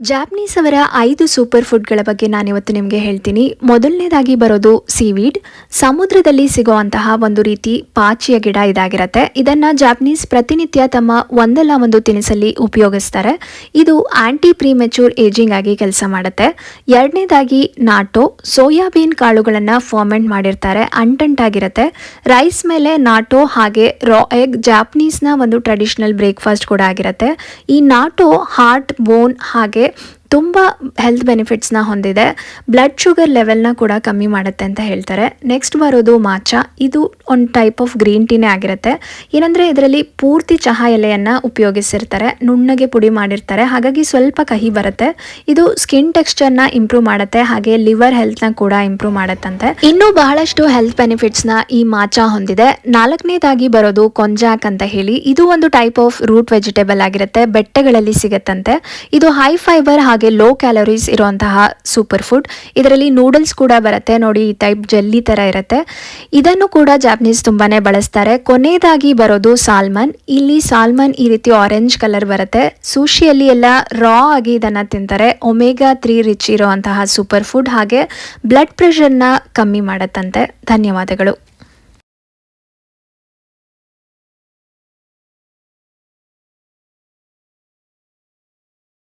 Japanese ಅವರ 5 super ಫುಡ್ಗಳ ಬಗ್ಗೆ ನಾನಿವತ್ತು ನಿಮಗೆ ಹೇಳ್ತೀನಿ. ಮೊದಲನೇದಾಗಿ ಬರೋದು ಸೀವೀಡ್. ಸಮುದ್ರದಲ್ಲಿ ಸಿಗುವಂತಹ ಒಂದು ರೀತಿ ಪಾಚಿಯ ಗಿಡ ಇದಾಗಿರುತ್ತೆ. ಇದನ್ನ ಜಾಪನೀಸ್ ಪ್ರತಿನಿತ್ಯ ತಮ್ಮ ಒಂದಲ್ಲ ಒಂದು ತಿನಿಸಲ್ಲಿ ಉಪಯೋಗಿಸ್ತಾರೆ. ಇದು ಆಂಟಿ ಪ್ರೀಮೆಚೂರ್ ಏಜಿಂಗ್ ಆಗಿ ಕೆಲಸ ಮಾಡುತ್ತೆ. ಎರಡನೇದಾಗಿ ನಾಟೋ. ಸೋಯಾಬೀನ್ ಕಾಳುಗಳನ್ನು ಫರ್ಮೆಂಟ್ ಮಾಡಿರ್ತಾರೆ, ಅಂಟಂಟಾಗಿರುತ್ತೆ. ರೈಸ್ ಮೇಲೆ ನಾಟೋ ಹಾಗೆ ರಾ ಎಗ್ ಜಾಪನೀಸ್ನ ಒಂದು ಟ್ರೆಡಿಷನಲ್ ಬ್ರೇಕ್ಫಾಸ್ಟ್ ಕೂಡ ಆಗಿರುತ್ತೆ. ಈ ನಾಟೋ ಹಾರ್ಟ್, ಬೋನ್ ಹಾಗೆ ತುಂಬ ಹೆಲ್ತ್ ಬೆನಿಫಿಟ್ಸ್ನ ಹೊಂದಿದೆ. ಬ್ಲಡ್ ಶುಗರ್ ಲೆವೆಲ್ನ ಕೂಡ ಕಮ್ಮಿ ಮಾಡುತ್ತೆ ಅಂತ ಹೇಳ್ತಾರೆ. ನೆಕ್ಸ್ಟ್ ಬರೋದು ಮಾಚಾ. ಇದು ಒಂದು ಟೈಪ್ ಆಫ್ ಗ್ರೀನ್ ಟೀನೇ ಆಗಿರುತ್ತೆ. ಏನಂದರೆ ಇದರಲ್ಲಿ ಪೂರ್ತಿ ಚಹಾ ಎಲೆಯನ್ನು ಉಪಯೋಗಿಸಿರ್ತಾರೆ, ನುಣ್ಣಗೆ ಪುಡಿ ಮಾಡಿರ್ತಾರೆ, ಹಾಗಾಗಿ ಸ್ವಲ್ಪ ಕಹಿ ಬರುತ್ತೆ. ಇದು ಸ್ಕಿನ್ ಟೆಕ್ಸ್ಚರ್ನ ಇಂಪ್ರೂವ್ ಮಾಡುತ್ತೆ, ಹಾಗೆ ಲಿವರ್ ಹೆಲ್ತ್ನ ಕೂಡ ಇಂಪ್ರೂವ್ ಮಾಡುತ್ತಂತೆ. ಇನ್ನೂ ಬಹಳಷ್ಟು ಹೆಲ್ತ್ ಬೆನಿಫಿಟ್ಸ್ನ ಈ ಮಾಚಾ ಹೊಂದಿದೆ. ನಾಲ್ಕನೇದಾಗಿ ಬರೋದು ಕೊಂಜಾಕ್ ಅಂತ ಹೇಳಿ. ಇದು ಒಂದು ಟೈಪ್ ಆಫ್ ರೂಟ್ ವೆಜಿಟೇಬಲ್ ಆಗಿರುತ್ತೆ, ಬೆಟ್ಟಗಳಲ್ಲಿ ಸಿಗುತ್ತಂತೆ. ಇದು ಹೈ ಫೈಬರ್ ಹಾಗೆ ಲೋ ಕ್ಯಾಲೋರೀಸ್ ಇರುವಂತಹ ಸೂಪರ್ ಫುಡ್. ಇದರಲ್ಲಿ ನೂಡಲ್ಸ್ ಕೂಡ ಬರುತ್ತೆ ನೋಡಿ, ಈ ಟೈಪ್ ಜೆಲ್ಲಿ ತರ ಇರುತ್ತೆ. ಇದನ್ನು ಕೂಡ ಜಾಪನೀಸ್ ತುಂಬಾನೇ ಬಳಸ್ತಾರೆ. ಕೊನೆಯದಾಗಿ ಬರೋದು ಸಾಲ್ಮನ್. ಇಲ್ಲಿ ಸಾಲ್ಮನ್ ಈ ರೀತಿ ಆರೆಂಜ್ ಕಲರ್ ಬರುತ್ತೆ. ಸುಶಿಯಲ್ಲಿ ಎಲ್ಲ ರಾ ಆಗಿ ಇದನ್ನ ತಿಂತಾರೆ. ಒಮೆಗಾ 3 ರಿಚ್ ಇರುವಂತಹ ಸೂಪರ್ ಫುಡ್, ಹಾಗೆ ಬ್ಲಡ್ ಪ್ರೆಷರ್ನ ಕಮ್ಮಿ ಮಾಡತ್ತಂತೆ. ಧನ್ಯವಾದಗಳು.